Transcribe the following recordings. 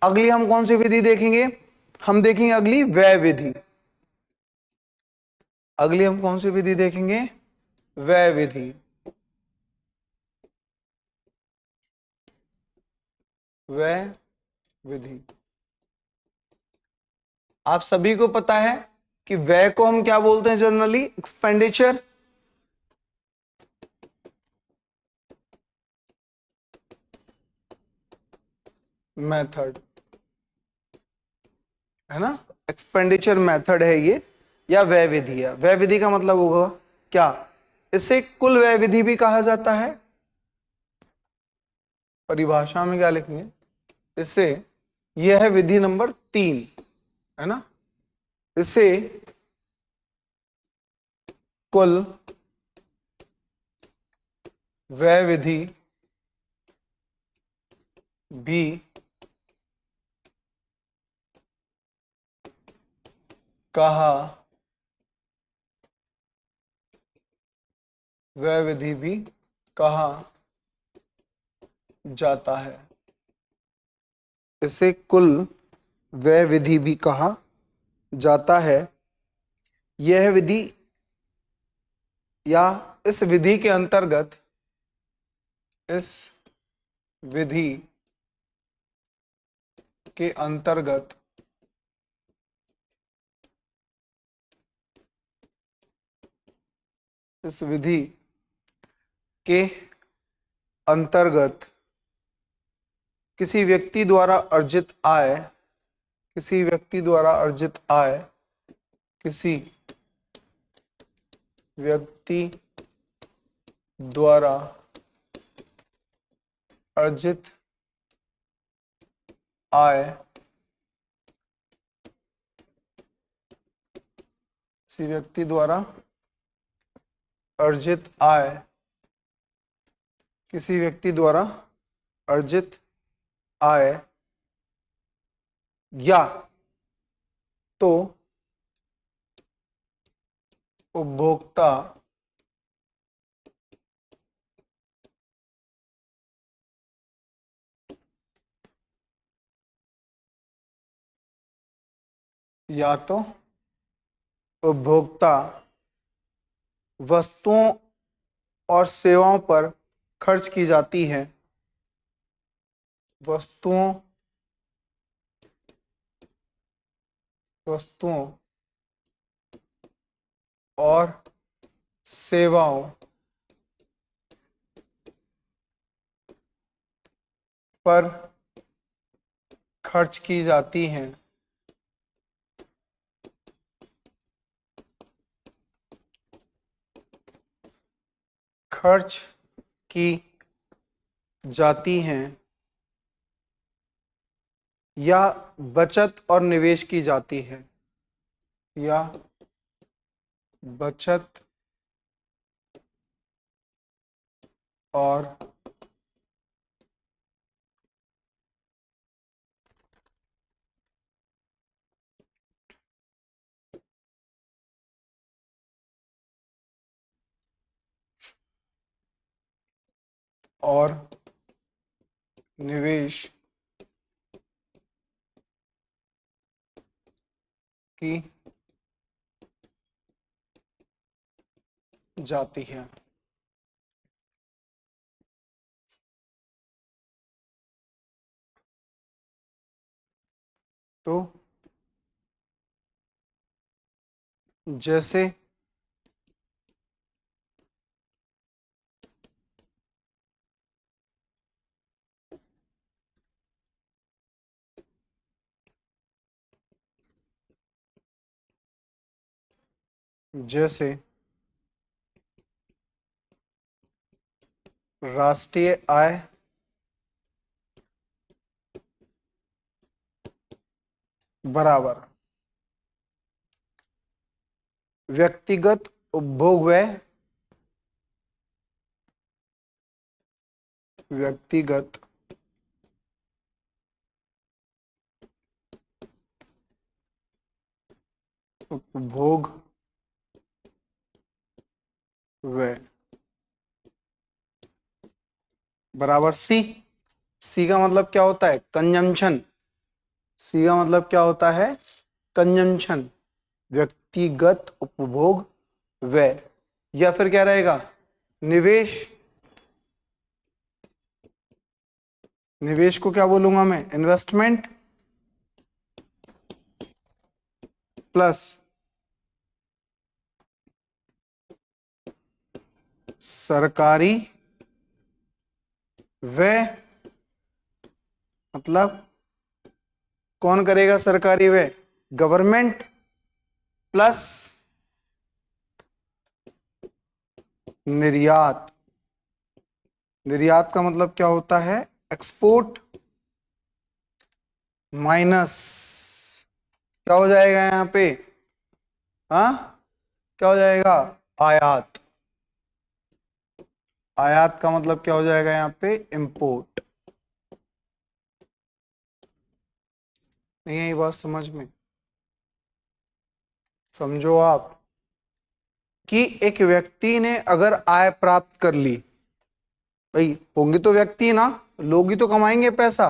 अगली हम कौन सी विधि देखेंगे? हम देखेंगे अगली व्यय विधि। अगली हम कौन सी विधि देखेंगे? व्यय विधि। व्यय विधि। आप सभी को पता है कि व्यय को हम क्या बोलते हैं जनरली? एक्सपेंडिचर। मेथड है ना, एक्सपेंडिचर मेथड है ये, या व्यय विधि है। व्यय विधि का मतलब होगा क्या? इसे कुल व्यय विधि भी कहा जाता है। परिभाषा में क्या लिखेंगे इसे? यह है विधि नंबर 3, है ना। इसे कुल व्यय विधि भी कहा, व्यय विधि भी कहा जाता है। इसे कुल व्यय विधि भी कहा जाता है। यह विधि या इस विधि के अंतर्गत, इस विधि के अंतर्गत इस विधि के अंतर्गत किसी व्यक्ति द्वारा अर्जित आय, किसी व्यक्ति द्वारा अर्जित आय, किसी व्यक्ति द्वारा अर्जित आय, किसी व्यक्ति द्वारा अर्जित आय, किसी व्यक्ति द्वारा अर्जित आय या तो उपभोक्ता या तो उपभोक्ता वस्तुओं और सेवाओं पर खर्च की जाती है, वस्तुओं और सेवाओं पर खर्च की जाती हैं, खर्च की जाती हैं या बचत और निवेश की जाती है, या बचत और निवेश की जाती है। तो जैसे जैसे राष्ट्रीय आय बराबर व्यक्तिगत उपभोग व्यय, व्यक्तिगत उपभोग व्यय बराबर सी। सी का मतलब क्या होता है? कंजम्पशन। सी का मतलब क्या होता है? कंजम्पशन, व्यक्तिगत उपभोग, व्यय। या फिर क्या रहेगा? निवेश। निवेश को क्या बोलूंगा मैं? इन्वेस्टमेंट प्लस सरकारी व्यय। मतलब कौन करेगा सरकारी व्यय? गवर्नमेंट प्लस निर्यात। निर्यात का मतलब क्या होता है? एक्सपोर्ट माइनस क्या हो जाएगा यहां पे? हाँ, क्या हो जाएगा? आयात। आयात का मतलब क्या हो जाएगा यहां पे? इंपोर्ट। नहीं है ये बात समझ में? समझो आप कि एक व्यक्ति ने अगर आय प्राप्त कर ली, भाई होंगे तो व्यक्ति ना, लोग ही तो कमाएंगे पैसा,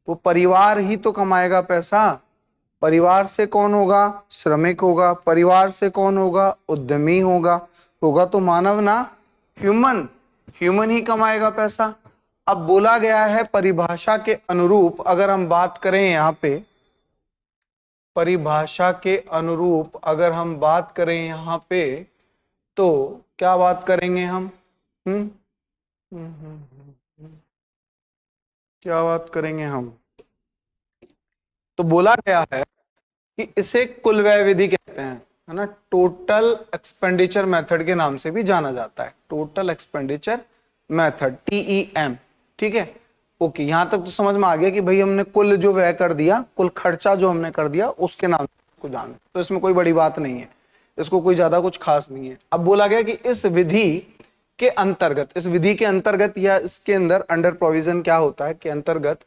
वो परिवार ही तो कमाएगा पैसा। परिवार से कौन होगा? श्रमिक होगा। परिवार से कौन होगा? उद्यमी होगा। होगा तो मानव ना, ह्यूमन। ह्यूमन ही कमाएगा पैसा। अब बोला गया है परिभाषा के अनुरूप, अगर हम बात करें यहां पे, परिभाषा के अनुरूप अगर हम बात करें यहां पे, तो क्या बात करेंगे हम? हम्म हम्म, हम्म, हम्म। क्या बात करेंगे हम? तो बोला गया है कि इसे कुल व्यय विधि कहते हैं, है ना। टोटल एक्सपेंडिचर मेथड के नाम से भी जाना जाता है, टोटल एक्सपेंडिचर मेथड, TEM। ठीक है, ओके, यहां तक तो समझ में आ गया कि भाई हमने कुल जो व्यय कर दिया, कुल खर्चा जो हमने कर दिया, उसके नाम को जान, तो इसमें कोई बड़ी बात नहीं है, इसको कोई ज्यादा कुछ खास नहीं है। अब बोला गया कि इस विधि के अंतर्गत, इस विधि के अंतर्गत या इसके अंदर अंडर प्रोविजन क्या होता है, के अंतर्गत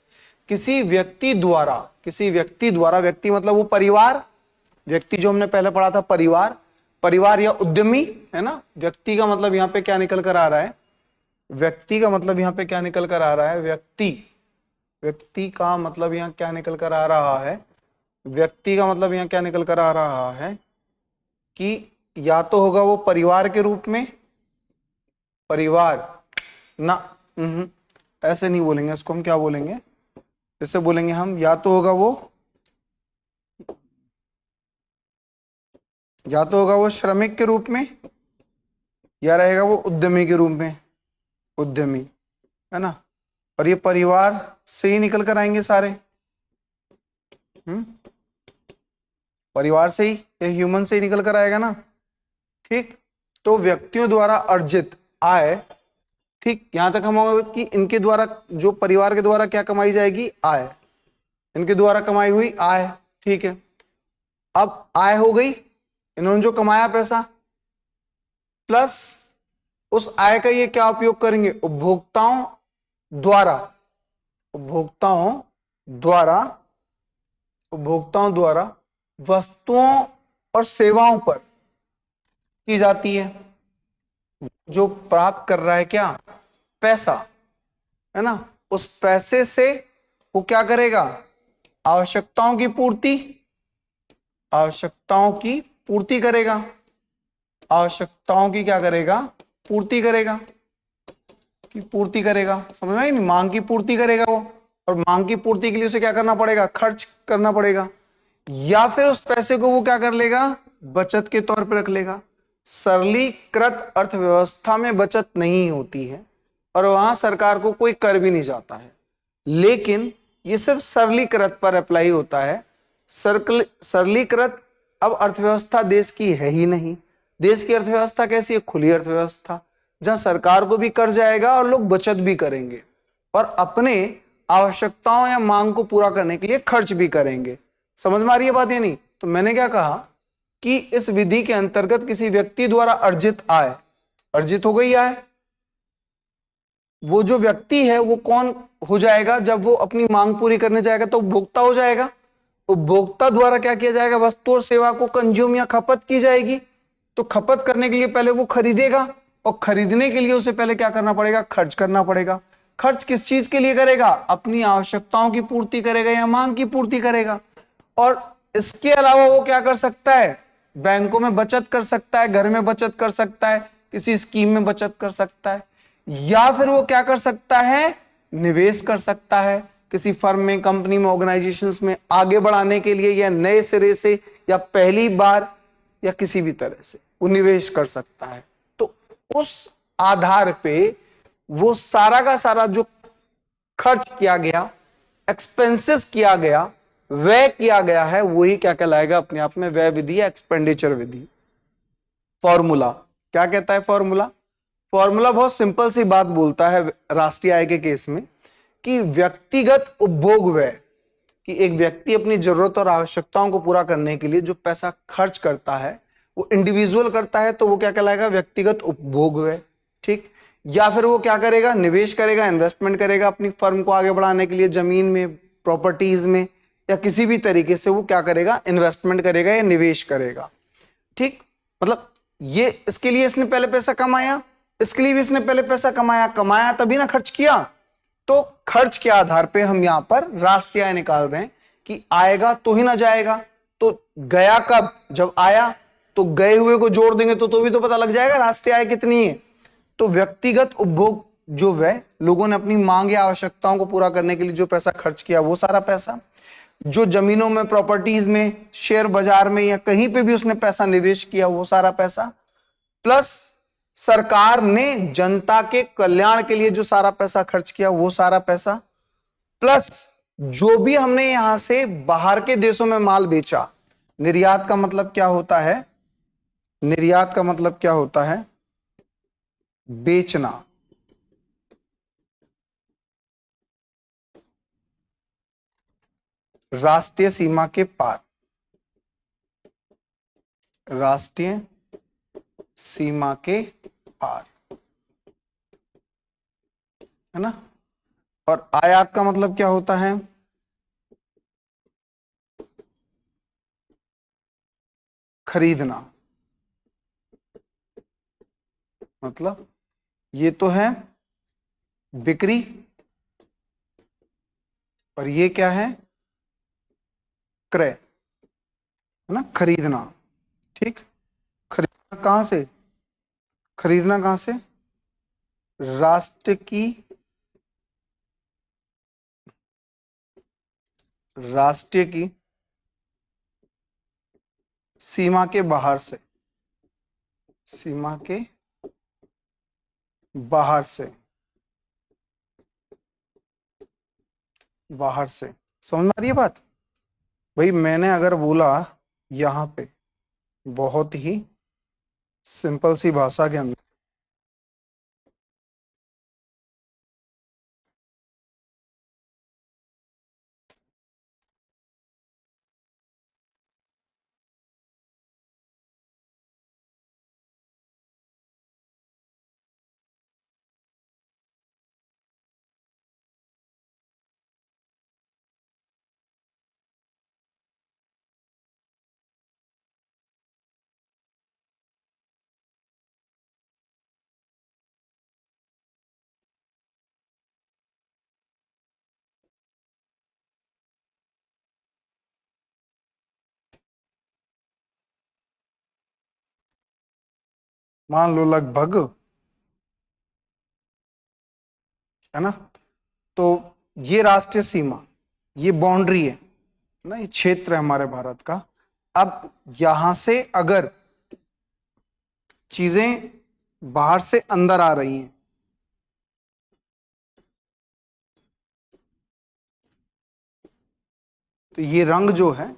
किसी व्यक्ति द्वारा, किसी व्यक्ति द्वारा, व्यक्ति मतलब वो परिवार, व्यक्ति जो हमने पहले पढ़ा था परिवार, परिवार या उद्यमी, है ना। व्यक्ति का मतलब यहां पे क्या निकल कर आ रहा है? व्यक्ति का मतलब यहां पे क्या निकल कर आ रहा है? व्यक्ति। व्यक्ति का मतलब यहां क्या निकल कर आ रहा है? व्यक्ति का मतलब यहां क्या निकल कर आ रहा है कि या तो होगा वो परिवार के रूप में, परिवार ना, ऐसे नहीं बोलेंगे इसको, हम क्या बोलेंगे? इसे बोलेंगे हम, या तो होगा वो, या तो होगा वो श्रमिक के रूप में, या रहेगा वो उद्यमी के रूप में, उद्यमी, है ना। और ये परिवार से ही निकल कर आएंगे सारे, हम्म, परिवार से ही, ये ह्यूमन से ही निकल कर आएगा ना। ठीक, तो व्यक्तियों द्वारा अर्जित आय, ठीक, यहां तक हम होगा कि इनके द्वारा, जो परिवार के द्वारा क्या कमाई जाएगी? आय, इनके द्वारा कमाई हुई आय। ठीक है, अब आय हो गई, इन्होंने जो कमाया पैसा, प्लस उस आय का ये क्या उपयोग करेंगे? उपभोक्ताओं द्वारा, उपभोक्ताओं द्वारा, उपभोक्ताओं द्वारा वस्तुओं और सेवाओं पर की जाती है। जो प्राप्त कर रहा है क्या? पैसा, है ना। उस पैसे से वो क्या करेगा? आवश्यकताओं की पूर्ति, आवश्यकताओं की पूर्ति करेगा, आवश्यकताओं की क्या करेगा? पूर्ति करेगा, की पूर्ति करेगा। समझ में आई नहीं? मांग की पूर्ति करेगा वो, और मांग की पूर्ति के लिए उसे क्या करना पड़ेगा? खर्च करना पड़ेगा। या फिर उस पैसे को वो क्या कर लेगा? बचत के तौर पर रख लेगा। सरलीकृत अर्थव्यवस्था में बचत नहीं होती है, और वहां सरकार को कोई कर भी नहीं जाता है, लेकिन ये सिर्फ सरलीकृत पर अप्लाई होता है। सरलीकृत, अब अर्थव्यवस्था देश की है ही नहीं। देश की अर्थव्यवस्था कैसी है? खुली अर्थव्यवस्था, जहां सरकार को भी कर जाएगा और लोग बचत भी करेंगे, और अपने आवश्यकताओं या मांग को पूरा करने के लिए खर्च भी करेंगे। समझ में आ रही है बात या नहीं? तो मैंने क्या कहा कि इस विधि के अंतर्गत किसी व्यक्ति द्वारा अर्जित आय, अर्जित हो गई आय, वो जो व्यक्ति है वो कौन हो जाएगा? जब वो अपनी मांग पूरी करने जाएगा तो उपभोक्ता हो जाएगा। उपभोक्ता द्वारा क्या किया जाएगा? वस्तु और सेवा को कंज्यूम या खपत की जाएगी। तो खपत करने के लिए पहले वो खरीदेगा, और खरीदने के लिए उसे पहले क्या करना पड़ेगा? खर्च करना पड़ेगा। खर्च किस चीज के लिए करेगा? अपनी आवश्यकताओं की पूर्ति करेगा या मांग की पूर्ति करेगा। और इसके अलावा वो क्या कर सकता है? बैंकों में बचत कर सकता है, घर में बचत कर सकता है, किसी स्कीम में बचत कर सकता है, या फिर वो क्या कर सकता है? निवेश कर सकता है किसी फर्म में, कंपनी में, ऑर्गेनाइजेशंस में आगे बढ़ाने के लिए, या नए सिरे से, या पहली बार, या किसी भी तरह से वो निवेश कर सकता है। तो उस आधार पे वो सारा का सारा जो खर्च किया गया, एक्सपेंसेस किया गया, व्यय किया गया है, वही क्या कहलाएगा अपने आप में? व्यय विधि या एक्सपेंडिचर विधि। फॉर्मूला क्या कहता है? फॉर्मूला बहुत सिंपल सी बात बोलता है राष्ट्रीय आय के केस में, कि व्यक्तिगत उपभोग व्यय, कि एक व्यक्ति अपनी जरूरत और आवश्यकताओं को पूरा करने के लिए जो पैसा खर्च करता है वो इंडिविजुअल करता है, तो वो क्या कहलाएगा? व्यक्तिगत उपभोग व्यय। ठीक। या फिर वो क्या करेगा? निवेश करेगा, इन्वेस्टमेंट करेगा अपनी फर्म को आगे बढ़ाने के लिए, जमीन में, प्रॉपर्टीज में, या किसी भी तरीके से वो क्या करेगा? इन्वेस्टमेंट करेगा या निवेश करेगा। ठीक। मतलब ये इसके लिए इसने पहले पैसा कमाया, इसके लिए भी इसने पहले पैसा कमाया तभी ना खर्च किया। तो खर्च के आधार पे हम यहां पर राष्ट्रीय आय निकाल रहे हैं कि आएगा तो ही ना जाएगा। तो गया कब? जब आया। तो गए हुए को जोड़ देंगे तो भी तो पता लग जाएगा राष्ट्रीय आय कितनी है। तो व्यक्तिगत उपभोग जो व्यय, लोगों ने अपनी मांग या आवश्यकताओं को पूरा करने के लिए जो पैसा खर्च किया, वो सारा पैसा। जो जमीनों में, प्रॉपर्टीज में, शेयर बाजार में, या कहीं पे भी उसने पैसा निवेश किया, वो सारा पैसा। प्लस सरकार ने जनता के कल्याण के लिए जो सारा पैसा खर्च किया, वो सारा पैसा। प्लस जो भी हमने यहां से बाहर के देशों में माल बेचा। निर्यात का मतलब क्या होता है? निर्यात का मतलब क्या होता है? बेचना। राष्ट्रीय सीमा के पार, राष्ट्रीय सीमा के पार, है ना। और आयात का मतलब क्या होता है? खरीदना। मतलब ये तो है बिक्री, और ये क्या है? क्रय, है ना, खरीदना। ठीक। खरीदना कहां से? खरीदना कहां से? राष्ट्र की, राष्ट्र की सीमा के बाहर से, सीमा के बाहर से, बाहर से। समझ में आ रही है बात? भाई मैंने अगर बोला यहां पे बहुत ही सिंपल सी भाषा के अंदर, मान लो लगभग, है ना। तो ये राष्ट्रीय सीमा, ये बाउंड्री है ना, ये क्षेत्र है हमारे भारत का। अब यहां से अगर चीजें बाहर से अंदर आ रही हैं, तो ये रंग जो है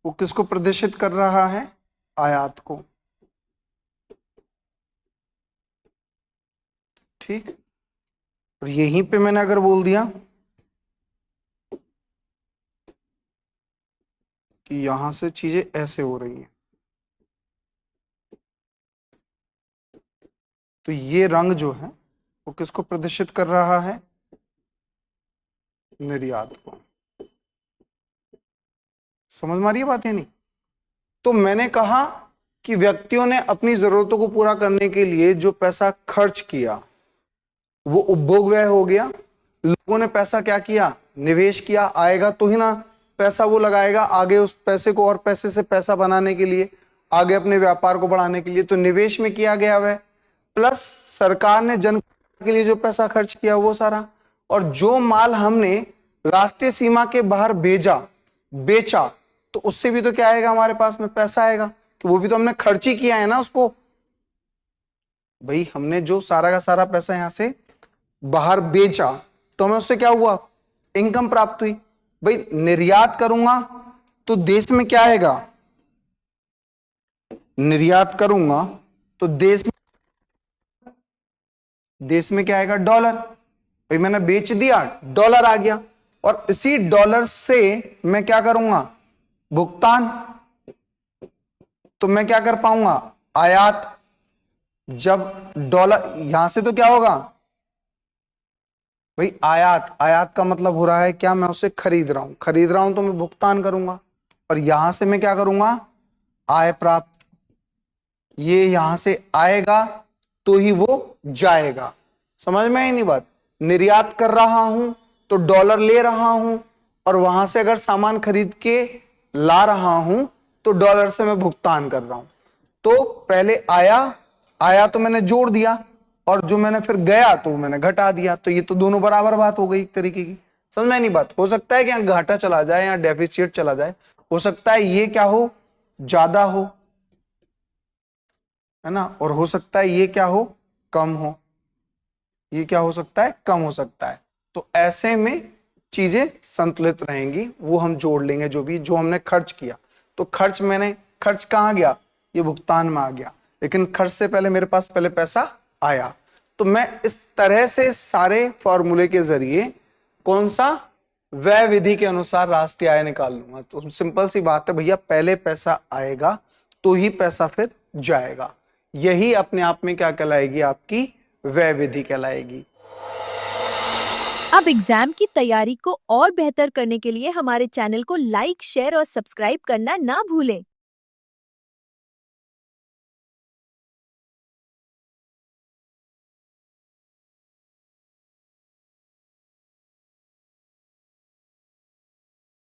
वो किसको प्रदर्शित कर रहा है? आयात को। ठीक। और यहीं पे मैंने अगर बोल दिया कि यहां से चीजें ऐसे हो रही हैं, तो ये रंग जो है वो किसको प्रदर्शित कर रहा है? निर्यात को। समझ में आ रही है बात? है नहीं? तो मैंने कहा कि व्यक्तियों ने अपनी जरूरतों को पूरा करने के लिए जो पैसा खर्च किया, वो उपभोग व्यय हो गया। लोगों ने पैसा क्या किया, निवेश किया, आएगा तो ही ना पैसा वो लगाएगा आगे उस पैसे को, और पैसे से पैसा बनाने के लिए, आगे अपने व्यापार को बढ़ाने के लिए, तो निवेश में किया गया वह, प्लस सरकार ने जन के लिए जो पैसा खर्च किया वो सारा, और जो माल हमने राष्ट्रीय सीमा के बाहर भेजा बेचा, तो उससे भी तो क्या आएगा हमारे पास में, पैसा आएगा, तो वो भी तो हमने खर्च ही किया है ना उसको। भाई हमने जो सारा का सारा पैसा यहां से बाहर बेचा तो हमें उससे क्या हुआ, इनकम प्राप्त हुई। भाई निर्यात करूंगा तो देश में क्या आएगा, निर्यात करूंगा तो देश में क्या आएगा, डॉलर। भाई मैंने बेच दिया, डॉलर आ गया, और इसी डॉलर से मैं क्या करूंगा, भुगतान। तो मैं क्या कर पाऊंगा, आयात। जब डॉलर यहां से तो क्या होगा भाई, आयात। आयात का मतलब हो रहा है क्या, मैं उसे खरीद रहा हूं तो मैं भुगतान करूंगा, और यहां से मैं क्या करूंगा, आय प्राप्त। ये यहां से आएगा तो ही वो जाएगा। समझ में आई नहीं बात, निर्यात कर रहा हूं तो डॉलर ले रहा हूं, और वहां से अगर सामान खरीद के ला रहा हूं तो डॉलर से मैं भुगतान कर रहा हूं। तो पहले आया तो मैंने जोड़ दिया, और जो मैंने फिर गया तो मैंने घटा दिया, तो ये तो दोनों बराबर बात हो गई एक तरीके की। समझ में नहीं बात, हो सकता है कि यहाँ घाटा चला जाए या डेफिसिट चला जाए, हो सकता है ये क्या हो, ज्यादा हो, है ना, और हो सकता है ये क्या हो, कम हो, ये क्या हो सकता है, कम हो सकता है। तो ऐसे में चीजें संतुलित रहेंगी, वो हम जोड़ लेंगे जो भी, जो हमने खर्च किया। तो खर्च कहाँ गया, ये भुगतान में आ गया, लेकिन खर्च से पहले मेरे पास पहले पैसा आया। तो मैं इस तरह से सारे फॉर्मूले के जरिए कौन सा, व्यय विधि के अनुसार राष्ट्रीय आय निकाल लूंगा। तो सिंपल सी बात है भैया, पहले पैसा आएगा तो ही पैसा फिर जाएगा। यही अपने आप में क्या कहलाएगी, आपकी व्यय विधि कहलाएगी। अब एग्जाम की तैयारी को और बेहतर करने के लिए हमारे चैनल को लाइक, शेयर और सब्सक्राइब करना ना भूलें।